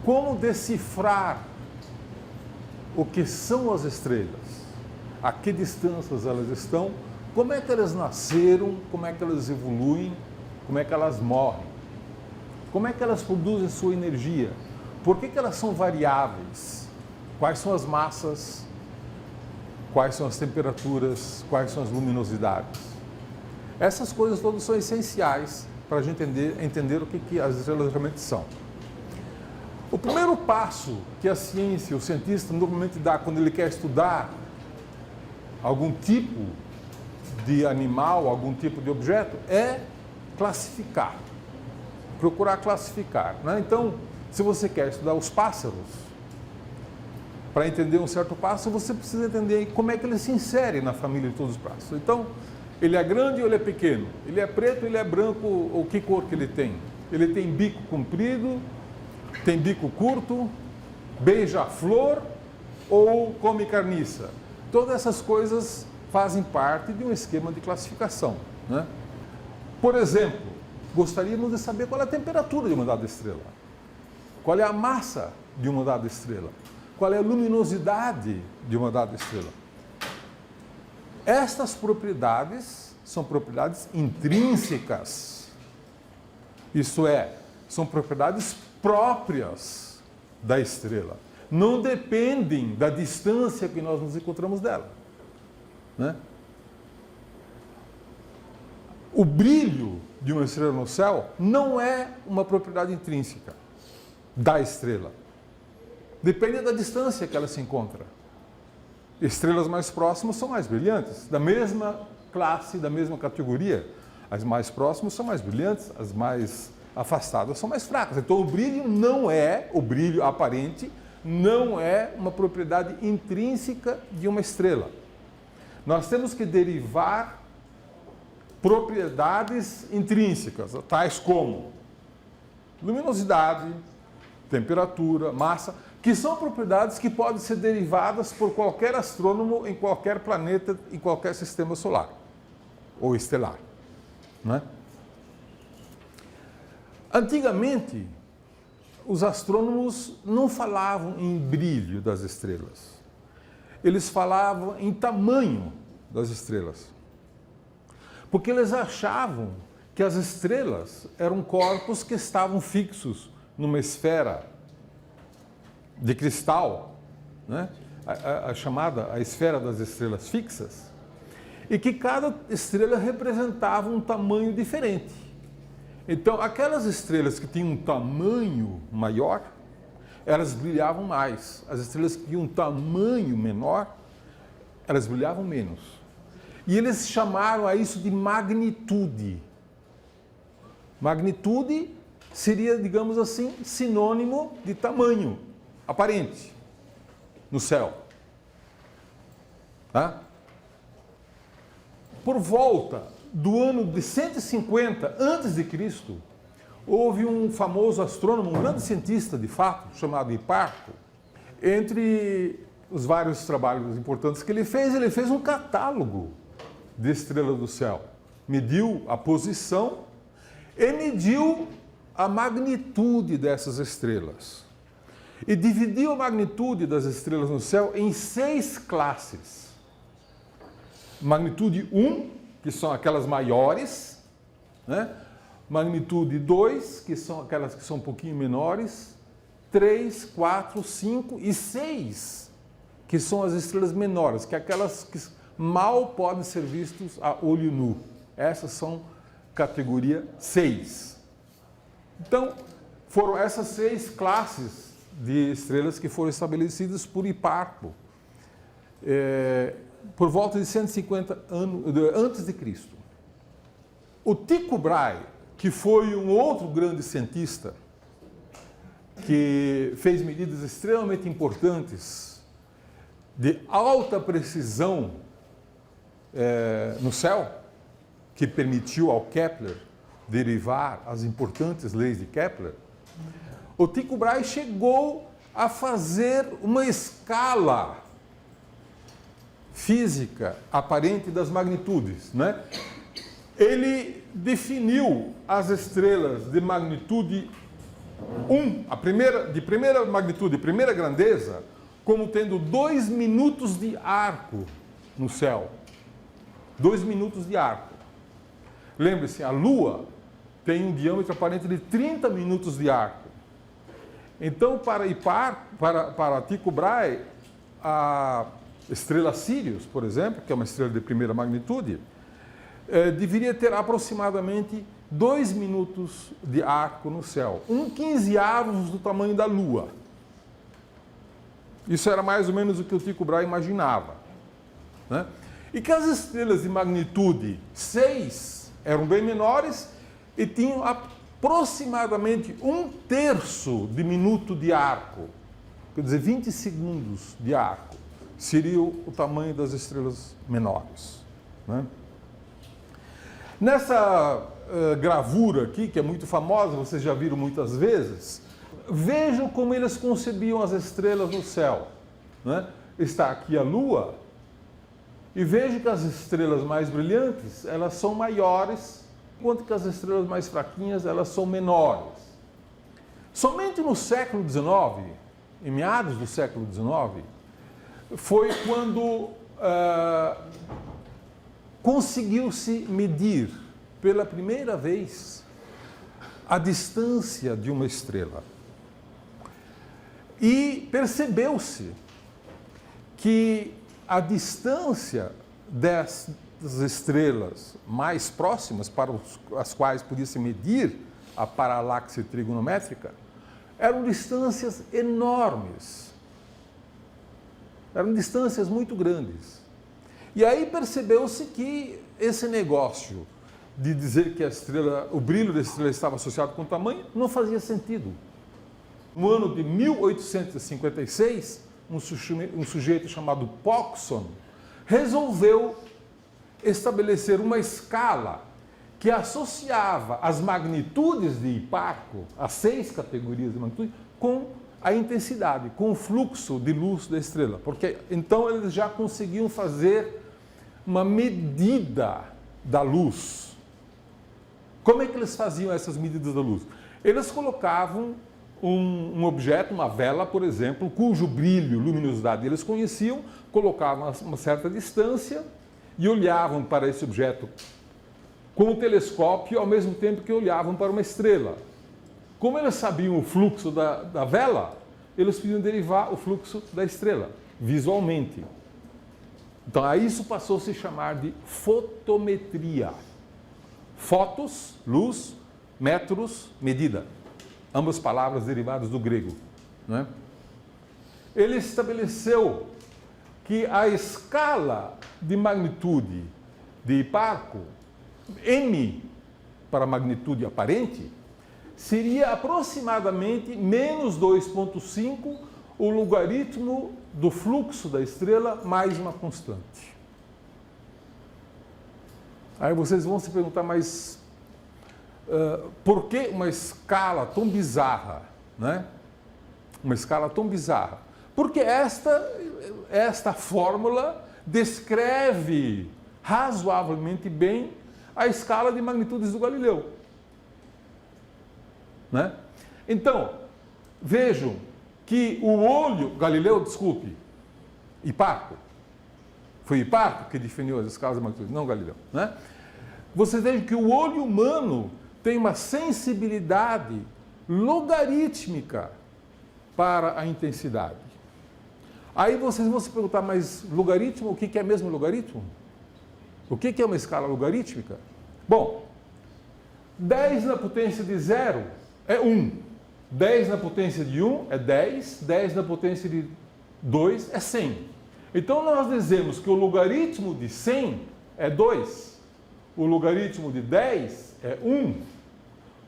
como decifrar o que são as estrelas, a que distâncias elas estão, como é que elas nasceram, como é que elas evoluem, como é que elas morrem, como é que elas produzem sua energia, por que elas são variáveis, quais são as massas, quais são as temperaturas, quais são as luminosidades. Essas coisas todas são essenciais para a gente entender o que as estrelas realmente são. O primeiro passo que a ciência, o cientista normalmente dá quando ele quer estudar algum tipo de animal, algum tipo de objeto, é classificar, procurar classificar, né? Então, se você quer estudar os pássaros, para entender um certo pássaro, você precisa entender como é que ele se insere na família de todos os pássaros. Então, ele é grande ou ele é pequeno? Ele é preto ou ele é branco? Ou que cor que ele tem? Ele tem bico comprido? Tem bico curto? Beija-flor? Ou come carniça? Todas essas coisas fazem parte de um esquema de classificação, né? Por exemplo, gostaríamos de saber qual é a temperatura de uma dada estrela, qual é a massa de uma dada estrela, qual é a luminosidade de uma dada estrela. Estas propriedades são propriedades intrínsecas, isto é, são propriedades próprias da estrela, não dependem da distância que nós nos encontramos dela, né? O brilho de uma estrela no céu não é uma propriedade intrínseca da estrela. Depende da distância que ela se encontra. Estrelas mais próximas são mais brilhantes, da mesma classe, da mesma categoria. As mais próximas são mais brilhantes, as mais afastadas são mais fracas. Então o brilho aparente não é uma propriedade intrínseca de uma estrela. Nós temos que derivar propriedades intrínsecas, tais como luminosidade, temperatura, massa, que são propriedades que podem ser derivadas por qualquer astrônomo em qualquer planeta, em qualquer sistema solar ou estelar, né? Antigamente, os astrônomos não falavam em brilho das estrelas, eles falavam em tamanho das estrelas, porque eles achavam que as estrelas eram corpos que estavam fixos numa esfera de cristal, né? a esfera das estrelas fixas, e que cada estrela representava um tamanho diferente. Então, aquelas estrelas que tinham um tamanho maior, elas brilhavam mais. As estrelas que tinham um tamanho menor, elas brilhavam menos. E eles chamaram a isso de magnitude. Magnitude seria, digamos assim, sinônimo de tamanho aparente no céu. Tá? Por volta do ano de 150 a.C., houve um famoso astrônomo, um grande cientista de fato, chamado Hiparco. Entre os vários trabalhos importantes que ele fez um catálogo de estrelas do céu. Mediu a posição e mediu a magnitude dessas estrelas. E dividiu a magnitude das estrelas no céu em 6 classes. Magnitude 1, que são aquelas maiores, né? Magnitude 2, que são aquelas que são um pouquinho menores, 3, 4, 5 e 6, que são as estrelas menores, que é aquelas que mal podem ser vistas a olho nu. Essas são categoria 6. Então, foram essas 6 classes de estrelas que foram estabelecidas por Hiparco, por volta de 150 anos antes de Cristo. O Tycho Brahe, que foi um outro grande cientista, que fez medidas extremamente importantes de alta precisão no céu, que permitiu ao Kepler derivar as importantes leis de Kepler, o Tycho Brahe chegou a fazer uma escala física aparente das magnitudes, né? Ele definiu as estrelas de magnitude de primeira magnitude, de primeira grandeza, como tendo 2 minutos de arco no céu. 2 minutos de arco. Lembre-se, a Lua tem um diâmetro aparente de 30 minutos de arco. Então, para Tycho Brahe, a estrela Sirius, por exemplo, que é uma estrela de primeira magnitude, deveria ter aproximadamente 2 minutos de arco no céu, 1/15 do tamanho da Lua. Isso era mais ou menos o que o Tycho Brahe imaginava, né? E que as estrelas de magnitude 6 eram bem menores e tinham aproximadamente 1/3 de minuto de arco, quer dizer, 20 segundos de arco, seria o tamanho das estrelas menores, né? Nessa gravura aqui, que é muito famosa, vocês já viram muitas vezes, vejam como eles concebiam as estrelas no céu, né? Está aqui a Lua, e veja que as estrelas mais brilhantes, elas são maiores, enquanto que as estrelas mais fraquinhas, elas são menores. Somente no século XIX, em meados do século XIX, foi quando conseguiu-se medir pela primeira vez a distância de uma estrela. E percebeu-se que a distância dessas estrelas mais próximas, para as quais podia-se medir a paralaxe trigonométrica, eram distâncias enormes. Eram distâncias muito grandes. E aí percebeu-se que esse negócio de dizer que o brilho da estrela estava associado com o tamanho, não fazia sentido. No ano de 1856, um sujeito chamado Pogson resolveu estabelecer uma escala que associava as magnitudes de Hiparco, as 6 categorias de magnitude, com a intensidade, com o fluxo de luz da estrela. Porque então eles já conseguiam fazer uma medida da luz. Como é que eles faziam essas medidas da luz? Eles colocavam um objeto, uma vela, por exemplo, cujo brilho, luminosidade eles conheciam, colocavam a uma certa distância e olhavam para esse objeto com o telescópio ao mesmo tempo que olhavam para uma estrela. Como eles sabiam o fluxo da vela, eles podiam derivar o fluxo da estrela, visualmente. Então, a isso passou a se chamar de fotometria. Fotos, luz, metros, medida. Ambas palavras derivadas do grego, né? Ele estabeleceu que a escala de magnitude de Hiparco, m para magnitude aparente, seria aproximadamente menos 2,5 o logaritmo do fluxo da estrela mais uma constante. Aí vocês vão se perguntar, mas por que uma escala tão bizarra, né? Uma escala tão bizarra? Porque esta fórmula descreve razoavelmente bem a escala de magnitudes do Galileu, né? Então, vejam que o olho... Hiparco. Foi Hiparco que definiu as escalas de magnitude, não Galileu, né? Vocês vejam que o olho humano tem uma sensibilidade logarítmica para a intensidade. Aí vocês vão se perguntar, mas logaritmo, o que é mesmo logaritmo? O que é uma escala logarítmica? Bom, 10 na potência de 0 é 1. 10 na potência de 1 é 10. 10 na potência de 2 é 100. Então nós dizemos que o logaritmo de 100 é 2. O logaritmo de 10 é 1.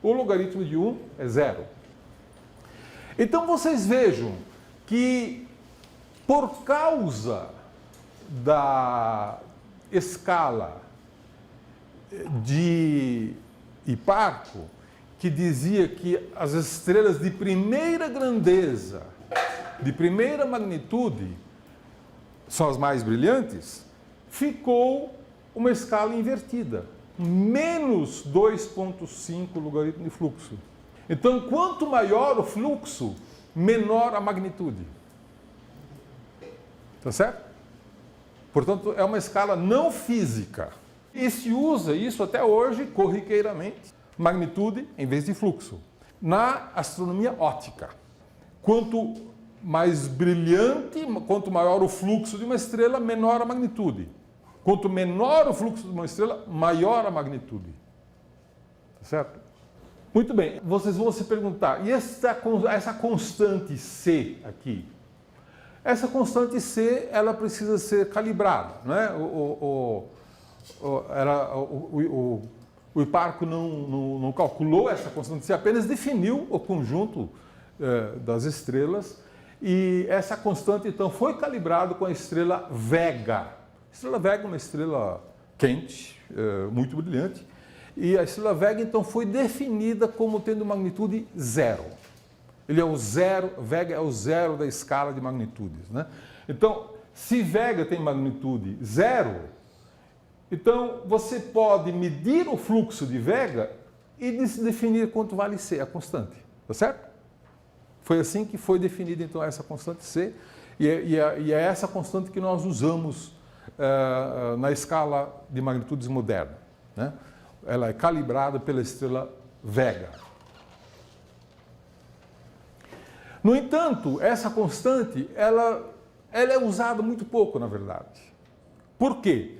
O logaritmo de 1 é 0. Então vocês vejam que, por causa da escala de Hiparco, que dizia que as estrelas de primeira grandeza, de primeira magnitude, são as mais brilhantes, ficou uma escala invertida, menos 2,5 logaritmo de fluxo. Então, quanto maior o fluxo, menor a magnitude. Tá certo? Portanto, é uma escala não física. E se usa isso até hoje, corriqueiramente, magnitude em vez de fluxo. Na astronomia óptica, quanto mais brilhante, quanto maior o fluxo de uma estrela, menor a magnitude. Quanto menor o fluxo de uma estrela, maior a magnitude. Tá certo? Muito bem, vocês vão se perguntar, e essa constante C aqui? Essa constante C, ela precisa ser calibrada, né? O Hipparco não calculou essa constante C, apenas definiu o conjunto das estrelas, e essa constante, então, foi calibrada com a estrela Vega. A estrela Vega é uma estrela quente, muito brilhante, e a estrela Vega, então, foi definida como tendo magnitude zero. Ele é o zero, Vega é o zero da escala de magnitudes, né? Então, se Vega tem magnitude zero, então você pode medir o fluxo de Vega e definir quanto vale C, a constante, tá certo? Foi assim que foi definida, então, essa constante C, e é essa constante que nós usamos na escala de magnitudes moderna, né? Ela é calibrada pela estrela Vega. No entanto, essa constante, ela é usada muito pouco, na verdade. Por quê?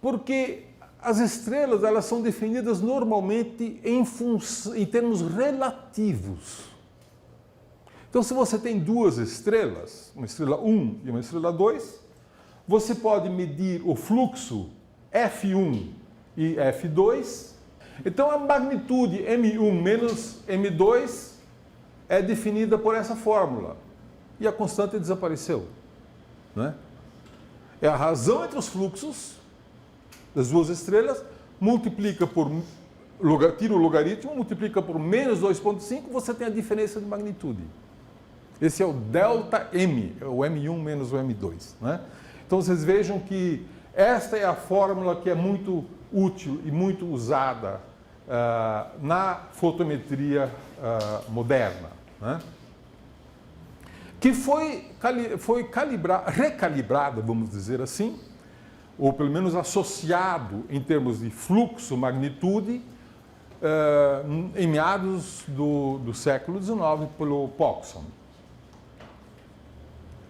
Porque as estrelas, elas são definidas normalmente em termos relativos. Então, se você tem duas estrelas, uma estrela 1 e uma estrela 2, você pode medir o fluxo F1 e F2. Então, a magnitude M1 menos M2 é definida por essa fórmula. E a constante desapareceu, né? É a razão entre os fluxos das duas estrelas, multiplica por, tira o logaritmo, multiplica por menos 2,5, você tem a diferença de magnitude. Esse é o delta M, é o M1 menos o M2, né? Então vocês vejam que esta é a fórmula que é muito útil e muito usada na fotometria moderna, né? Que foi recalibrada, vamos dizer assim, ou pelo menos associado em termos de fluxo, magnitude, em meados do século XIX pelo Pogson.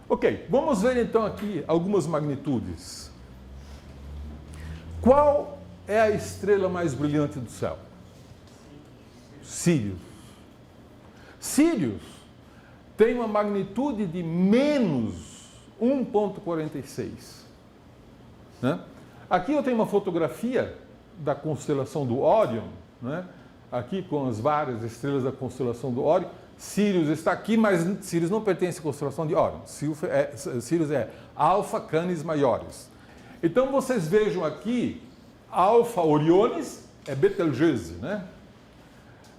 Ok, vamos ver então aqui algumas magnitudes. Qual é a estrela mais brilhante do céu? Sirius. Sirius tem uma magnitude de menos 1,46. Né? Aqui eu tenho uma fotografia da constelação do Órion, né? Aqui com as várias estrelas da constelação do Órion. Sirius está aqui, mas Sirius não pertence à constelação de Órion. Sirius é Alpha Canis Maiores. Então vocês vejam aqui, Alpha Orionis é Betelgeuse, né?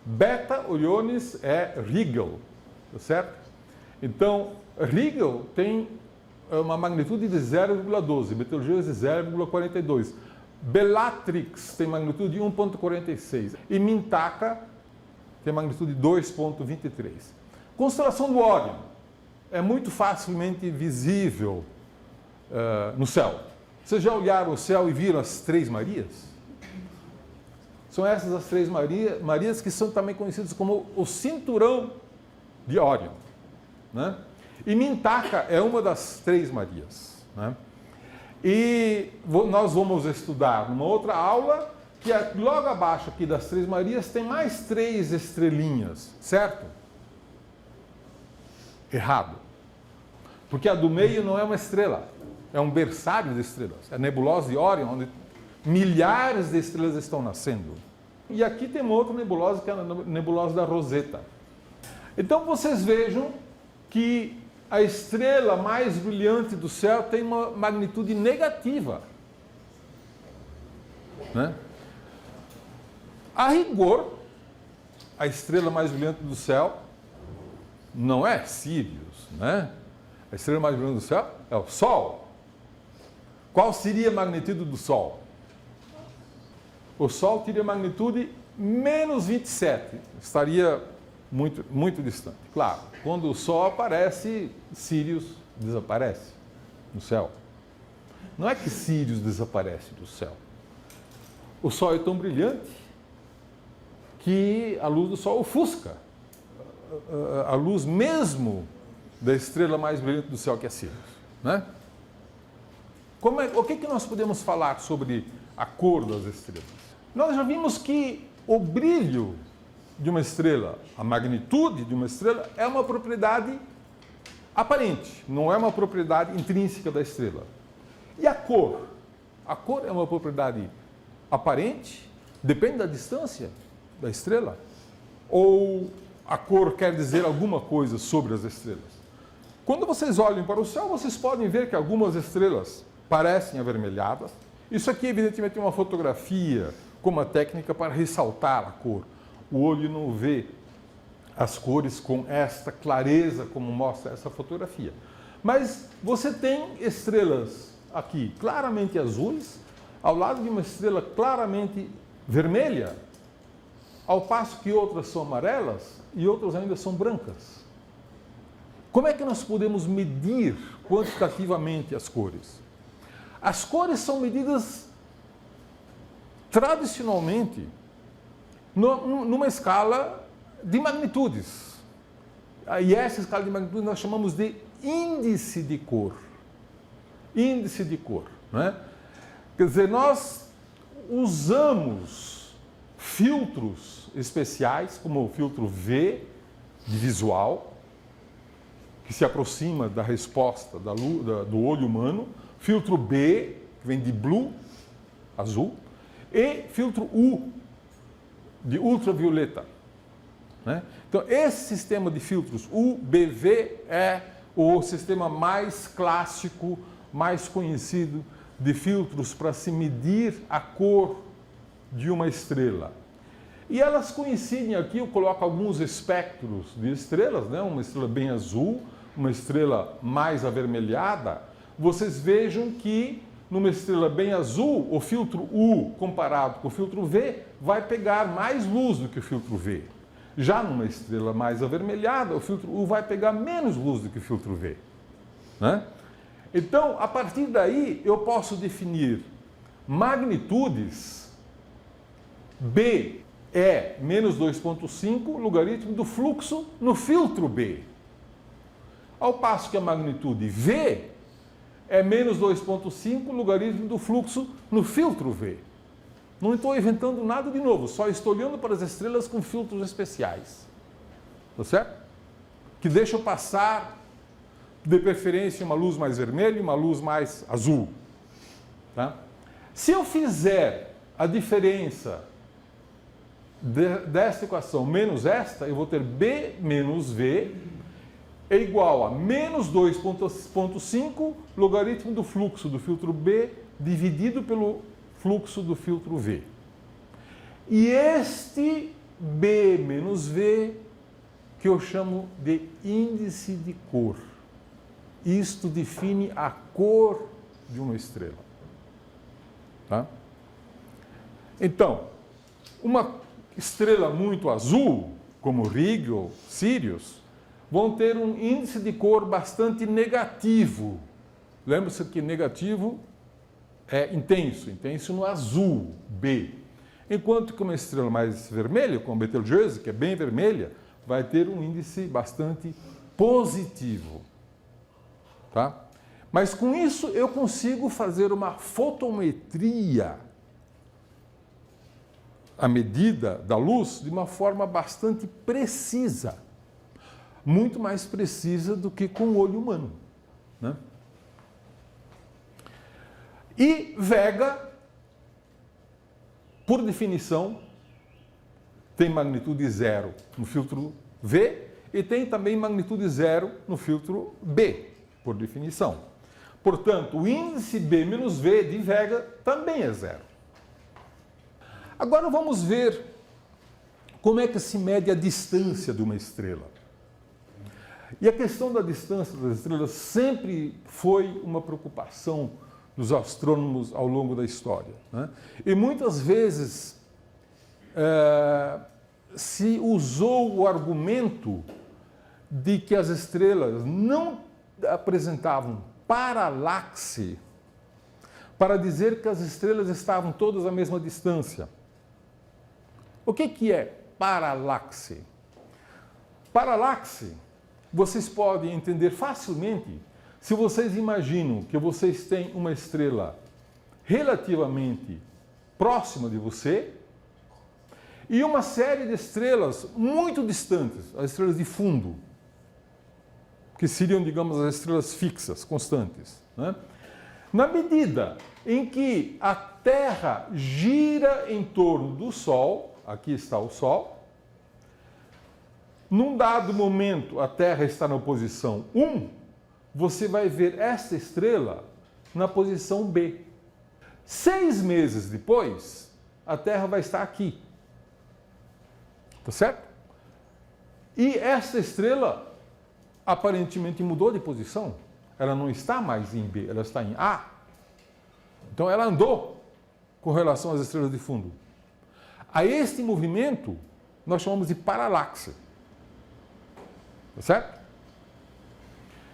Beta Orionis é Rigel, tá certo? Então, Rigel tem uma magnitude de 0,12, Betelgeuse 0,42. Bellatrix tem magnitude de 1,46 e Mintaka tem magnitude de 2,23. Constelação do Órion é muito facilmente visível no céu. Vocês já olharam o céu e viram as Três Marias? São essas as Três Marias que são também conhecidas como o cinturão de Órion, né? E Mintaka é uma das Três Marias, né? E nós vamos estudar numa outra aula que logo abaixo aqui das Três Marias tem mais 3 estrelinhas, certo? Errado. Porque a do meio não é uma estrela, é um berçário de estrelas. É a nebulosa de Órion, onde milhares de estrelas estão nascendo. E aqui tem uma outra nebulosa, que é a nebulosa da Rosetta. Então vocês vejam que a estrela mais brilhante do céu tem uma magnitude negativa, né? A rigor, a estrela mais brilhante do céu não é Sirius, né? A estrela mais brilhante do céu é o Sol. Qual seria a magnitude do Sol? O Sol teria magnitude menos 27, estaria muito, muito distante. Claro, quando o Sol aparece, Sírius desaparece no céu. Não é que Sírius desaparece do céu. O Sol é tão brilhante que a luz do Sol ofusca a luz mesmo da estrela mais brilhante do céu, que é Sírius, né? O que nós podemos falar sobre a cor das estrelas? Nós já vimos que o brilho de uma estrela, a magnitude de uma estrela, é uma propriedade aparente, não é uma propriedade intrínseca da estrela. E a cor? A cor é uma propriedade aparente, depende da distância da estrela? Ou a cor quer dizer alguma coisa sobre as estrelas? Quando vocês olham para o céu, vocês podem ver que algumas estrelas parecem avermelhadas. Isso aqui, evidentemente, é uma fotografia com uma técnica para ressaltar a cor. O olho não vê as cores com esta clareza como mostra essa fotografia. Mas você tem estrelas aqui claramente azuis, ao lado de uma estrela claramente vermelha, ao passo que outras são amarelas e outras ainda são brancas. Como é que nós podemos medir quantitativamente as cores? As cores são medidas tradicionalmente numa escala de magnitudes. E essa escala de magnitudes nós chamamos de índice de cor. Índice de cor, não é? Quer dizer, nós usamos filtros especiais, como o filtro V, de visual, que se aproxima da resposta do olho humano, filtro B, que vem de blue, azul, e filtro U, de ultravioleta, né? Então, esse sistema de filtros UBV é o sistema mais clássico, mais conhecido de filtros para se medir a cor de uma estrela. E elas coincidem aqui, eu coloco alguns espectros de estrelas, né? Uma estrela bem azul, uma estrela mais avermelhada. Vocês vejam que numa estrela bem azul, o filtro U comparado com o filtro V vai pegar mais luz do que o filtro V. Já numa estrela mais avermelhada, o filtro U vai pegar menos luz do que o filtro V, né? Então, a partir daí, eu posso definir magnitudes. B é menos 2,5 logaritmo do fluxo no filtro B. Ao passo que a magnitude V é menos 2,5 logaritmo do fluxo no filtro V. Não estou inventando nada de novo, só estou olhando para as estrelas com filtros especiais. Tá certo? Que deixam passar, de preferência, uma luz mais vermelha e uma luz mais azul. Tá? Se eu fizer a diferença desta equação menos esta, eu vou ter B menos V é igual a menos 2,5 logaritmo do fluxo do filtro B dividido pelo fluxo do filtro V. E este B menos V que eu chamo de índice de cor. Isto define a cor de uma estrela. Tá? Então, uma estrela muito azul, como Rigel, Sirius, vão ter um índice de cor bastante negativo. Lembre-se que negativo é intenso, intenso no azul, B. Enquanto que uma estrela mais vermelha, como Betelgeuse, que é bem vermelha, vai ter um índice bastante positivo. Tá? Mas com isso eu consigo fazer uma fotometria, a medida da luz, de uma forma bastante precisa. Muito mais precisa do que com o olho humano, né? E Vega, por definição, tem magnitude zero no filtro V e tem também magnitude zero no filtro B, por definição. Portanto, o índice B menos V de Vega também é zero. Agora vamos ver como é que se mede a distância de uma estrela. E a questão da distância das estrelas sempre foi uma preocupação dos astrônomos ao longo da história, né? E muitas vezes se usou o argumento de que as estrelas não apresentavam paralaxe para dizer que as estrelas estavam todas à mesma distância. O que é paralaxe? Paralaxe, vocês podem entender facilmente se vocês imaginam que vocês têm uma estrela relativamente próxima de você e uma série de estrelas muito distantes, as estrelas de fundo, que seriam, digamos, as estrelas fixas, constantes, né? Na medida em que a Terra gira em torno do Sol, aqui está o Sol, num dado momento a Terra está na posição 1, você vai ver esta estrela na posição B. 6 meses depois, a Terra vai estar aqui. Tá certo? E esta estrela aparentemente mudou de posição. Ela não está mais em B, ela está em A. Então ela andou com relação às estrelas de fundo. A este movimento nós chamamos de paralaxe. Tá certo?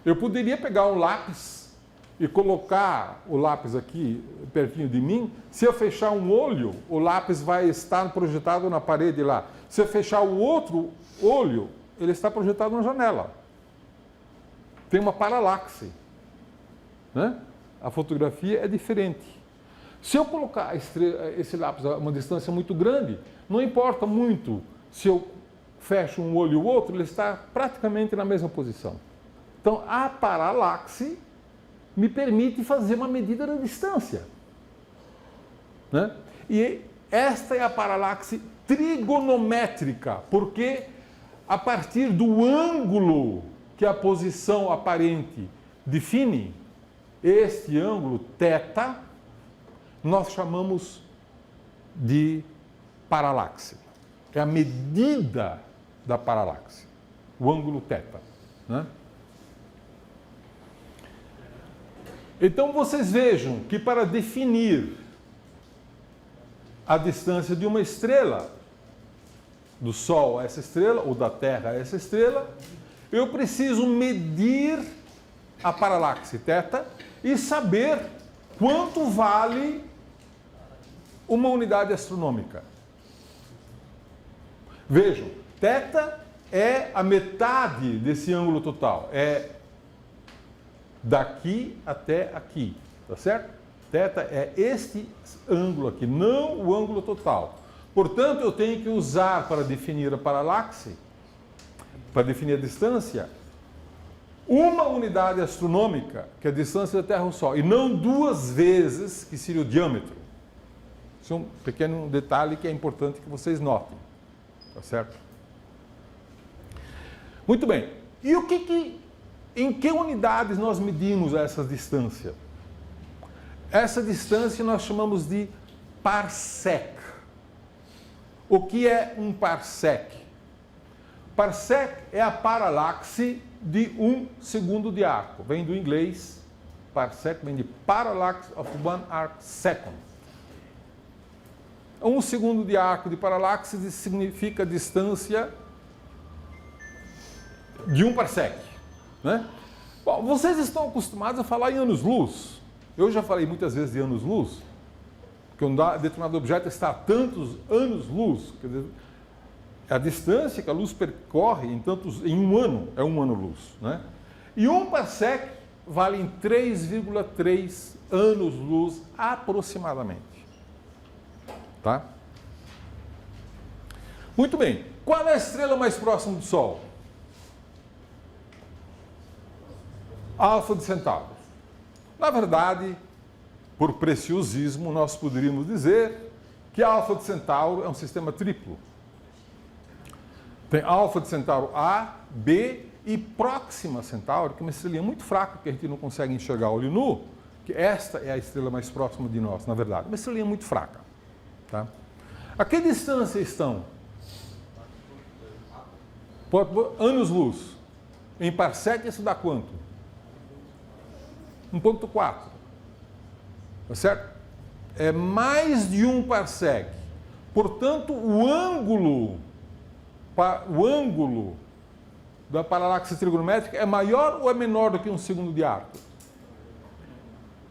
Eu poderia pegar um lápis e colocar o lápis aqui pertinho de mim. Se eu fechar um olho, o lápis vai estar projetado na parede lá. Se eu fechar o outro olho, ele está projetado na janela. Tem uma paralaxe, né? A fotografia é diferente. Se eu colocar esse lápis a uma distância muito grande, não importa muito se eu fecho um olho e o outro, ele está praticamente na mesma posição. Então, a paralaxe me permite fazer uma medida da distância, né? E esta é a paralaxe trigonométrica, porque a partir do ângulo que a posição aparente define, este ângulo θ, nós chamamos de paralaxe. É a medida da paralaxe, o ângulo θ, né? Então vocês vejam que para definir a distância de uma estrela, do Sol a essa estrela, ou da Terra a essa estrela, eu preciso medir a paralaxe θ e saber quanto vale uma unidade astronômica. Vejam, θ é a metade desse ângulo total, é daqui até aqui, tá certo? Θ é este ângulo aqui, não o ângulo total. Portanto, eu tenho que usar para definir a paralaxe, para definir a distância, uma unidade astronômica, que é a distância da Terra ao Sol, e não 2 vezes, que seria o diâmetro. Isso é um pequeno detalhe que é importante que vocês notem, tá certo? Muito bem. E em que unidades nós medimos essa distância? Essa distância nós chamamos de parsec. O que é um parsec? Parsec é a paralaxe de 1 segundo de arco. Vem do inglês, parsec vem de parallax of 1 arc second. 1 segundo de arco de paralaxe significa distância de 1 parsec, né? Bom, vocês estão acostumados a falar em anos-luz. Eu já falei muitas vezes de anos-luz, porque um determinado objeto está a tantos anos-luz, quer dizer, a distância que a luz percorre em um ano, é 1 ano-luz, né? E 1 parsec vale em 3,3 anos-luz aproximadamente. Tá? Muito bem. Qual é a estrela mais próxima do Sol? Alfa de Centauro. Na verdade, por preciosismo, nós poderíamos dizer que Alfa de Centauro é um sistema triplo. Tem Alfa de Centauro A, B e Próxima Centauro, que é uma estrelinha muito fraca, que a gente não consegue enxergar a olho nu, que esta é a estrela mais próxima de nós, na verdade. Uma estrelinha muito fraca. Tá? A que distância estão? Anos-luz. Em parsec, isso dá quanto? 1,4. Tá certo? É mais de 1 parsec. Portanto, o ângulo o ângulo da paralaxe trigonométrica é maior ou é menor do que 1 segundo de arco?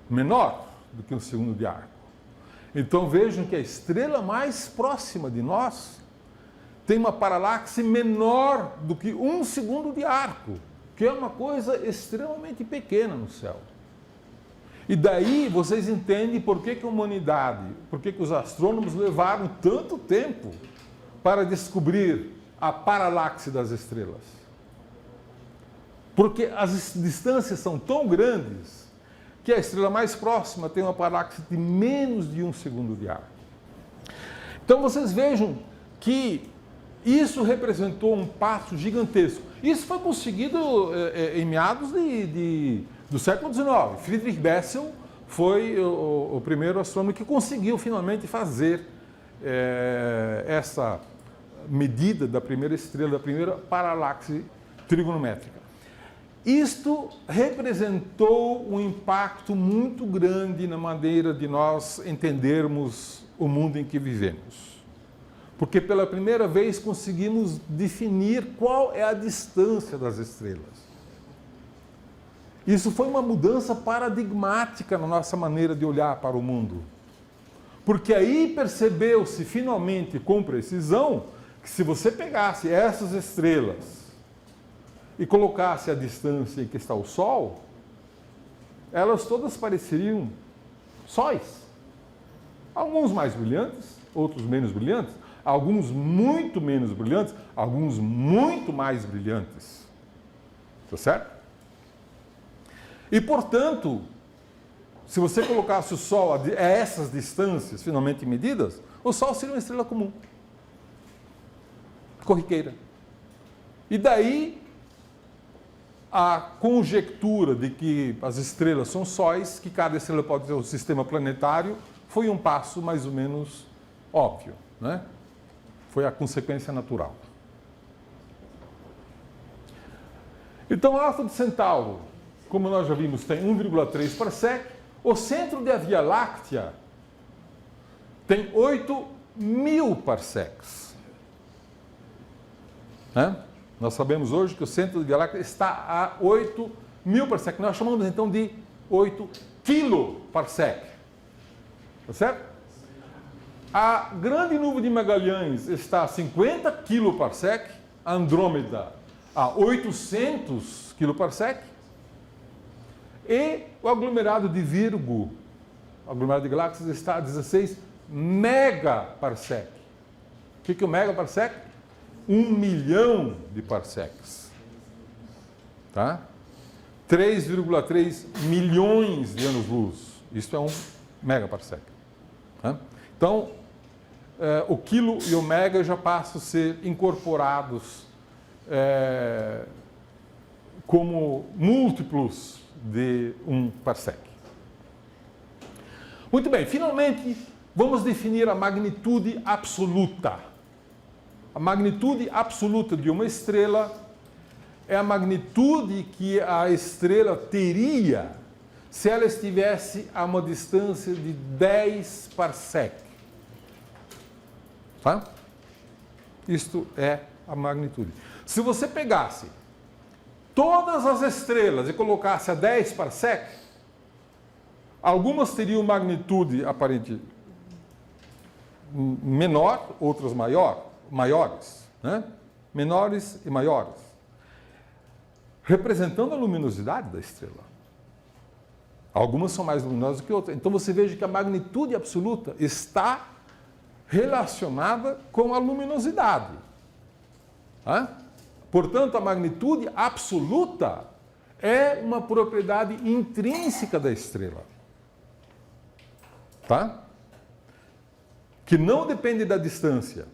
Menor do que 1 segundo de arco. Então vejam que a estrela mais próxima de nós tem uma paralaxe menor do que 1 segundo de arco, que é uma coisa extremamente pequena no céu. E daí vocês entendem por que a humanidade, por que os astrônomos levaram tanto tempo para descobrir a paralaxe das estrelas. Porque as distâncias são tão grandes que a estrela mais próxima tem uma paralaxe de menos de 1 segundo de arco. Então vocês vejam que isso representou um passo gigantesco. Isso foi conseguido em meados do século XIX. Friedrich Bessel foi o primeiro astrônomo que conseguiu finalmente fazer essa medida da primeira estrela, da primeira paralaxe trigonométrica. Isto representou um impacto muito grande na maneira de nós entendermos o mundo em que vivemos. Porque pela primeira vez conseguimos definir qual é a distância das estrelas. Isso foi uma mudança paradigmática na nossa maneira de olhar para o mundo. Porque aí percebeu-se finalmente com precisão que se você pegasse essas estrelas e colocasse a distância em que está o Sol, elas todas pareceriam sóis. Alguns mais brilhantes, outros menos brilhantes, alguns muito menos brilhantes, alguns muito mais brilhantes. Tá certo? E, portanto, se você colocasse o Sol a essas distâncias finalmente medidas, o Sol seria uma estrela comum, corriqueira. E daí a conjectura de que as estrelas são sóis, que cada estrela pode ter um sistema planetário, foi um passo mais ou menos óbvio, né? Foi a consequência natural. Então, a Alfa de Centauro, como nós já vimos, tem 1,3 parsec. O centro da Via Láctea tem 8.000 parsecs. Né? Nós sabemos hoje que o centro da Via Láctea está a 8.000 parsecs. Nós chamamos então de 8 quiloparsec. Tá certo? A grande nuvem de Magalhães está a 50 quiloparsec, a Andrômeda a 800 quiloparsec, e o aglomerado de Virgo, o aglomerado de galáxias, está a 16 megaparsec. O que é o megaparsec? 1 milhão de parsecs. Tá? 3,3 milhões de anos-luz. Isso é um megaparsec. Tá? Então, o quilo e o mega já passam a ser incorporados como múltiplos de um parsec. Muito bem, finalmente vamos definir a magnitude absoluta. A magnitude absoluta de uma estrela é a magnitude que a estrela teria se ela estivesse a uma distância de 10 parsec. Tá? Isto é a magnitude. Se você pegasse todas as estrelas e colocasse a 10 parsec, algumas teriam magnitude aparente menor, outras maiores, né? Menores e maiores, representando a luminosidade da estrela. Algumas são mais luminosas do que outras. Então você veja que a magnitude absoluta está relacionada com a luminosidade. Tá? Portanto, a magnitude absoluta é uma propriedade intrínseca da estrela. Tá? Que não depende da distância.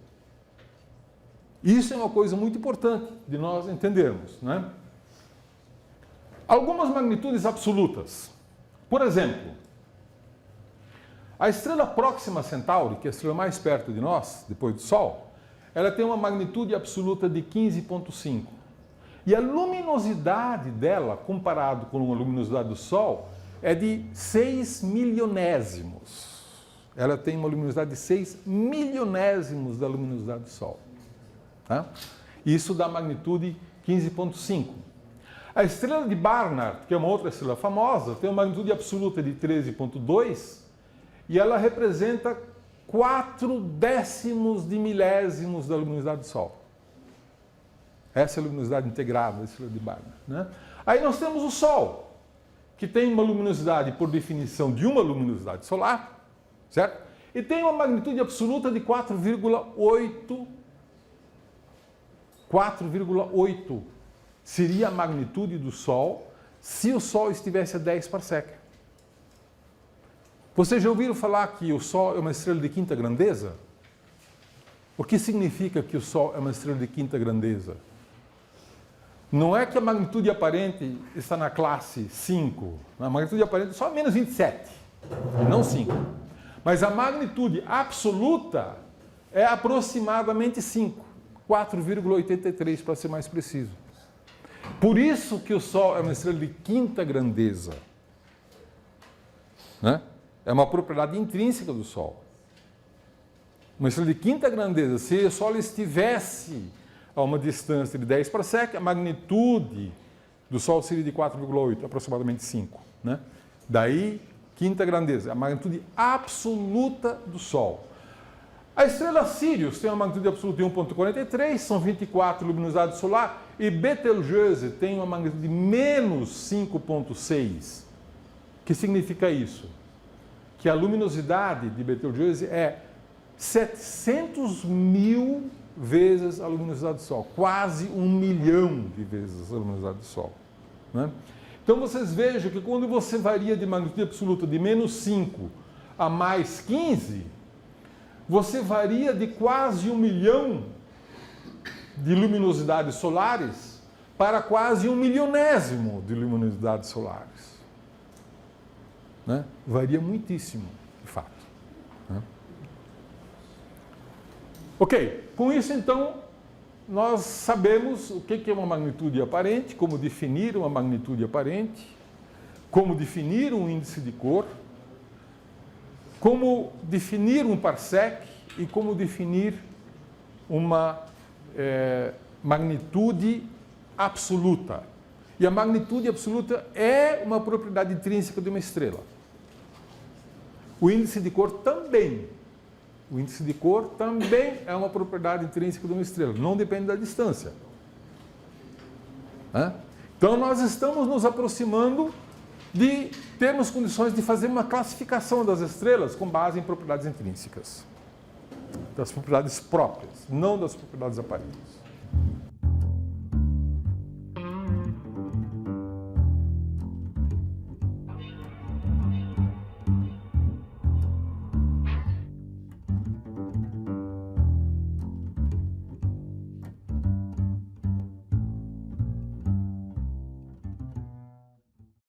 Isso é uma coisa muito importante de nós entendermos, né? Algumas magnitudes absolutas. Por exemplo, a estrela Próxima Centauri, que é a estrela mais perto de nós, depois do Sol, ela tem uma magnitude absoluta de 15,5. E a luminosidade dela, comparado com a luminosidade do Sol, é de 6 milionésimos. Ela tem uma luminosidade de 6 milionésimos da luminosidade do Sol. Tá? Isso dá magnitude 15,5. A estrela de Barnard, que é uma outra estrela famosa, tem uma magnitude absoluta de 13,2 e ela representa 4 décimos de milésimos da luminosidade do Sol. Essa é a luminosidade integrada da estrela de Barnard, né? Aí nós temos o Sol, que tem uma luminosidade, por definição, de uma luminosidade solar, certo? E tem uma magnitude absoluta de 4,8. 4,8 seria a magnitude do Sol se o Sol estivesse a 10 parsec. Vocês já ouviram falar que o Sol é uma estrela de quinta grandeza? O que significa que o Sol é uma estrela de quinta grandeza? Não é que a magnitude aparente está na classe 5. A magnitude aparente é só menos 27, não 5. Mas a magnitude absoluta é aproximadamente 5. 4,83 para ser mais preciso. Por isso que o Sol é uma estrela de quinta grandeza. Né? É uma propriedade intrínseca do Sol. Uma estrela de quinta grandeza, se o Sol estivesse a uma distância de 10 parsec, a magnitude do Sol seria de 4,8, aproximadamente 5. Né? Daí, quinta grandeza, a magnitude absoluta do Sol. A estrela Sirius tem uma magnitude absoluta de 1,43, são 24 luminosidades solar, e Betelgeuse tem uma magnitude de menos 5,6. O que significa isso? Que a luminosidade de Betelgeuse é 700 mil vezes a luminosidade do Sol, quase 1 milhão de vezes a luminosidade do Sol. Né? Então vocês vejam que quando você varia de magnitude absoluta de menos 5 a mais 15, você varia de quase 1 milhão de luminosidades solares para quase 1 milionésimo de luminosidades solares. Né? Varia muitíssimo, de fato. Né? Ok, com isso então nós sabemos o que é uma magnitude aparente, como definir uma magnitude aparente, como definir um índice de cor, como definir um parsec e como definir uma magnitude absoluta. E a magnitude absoluta é uma propriedade intrínseca de uma estrela. O índice de cor também. O índice de cor também é uma propriedade intrínseca de uma estrela. Não depende da distância. Então nós estamos nos aproximando de termos condições de fazer uma classificação das estrelas com base em propriedades intrínsecas, das propriedades próprias, não das propriedades aparentes.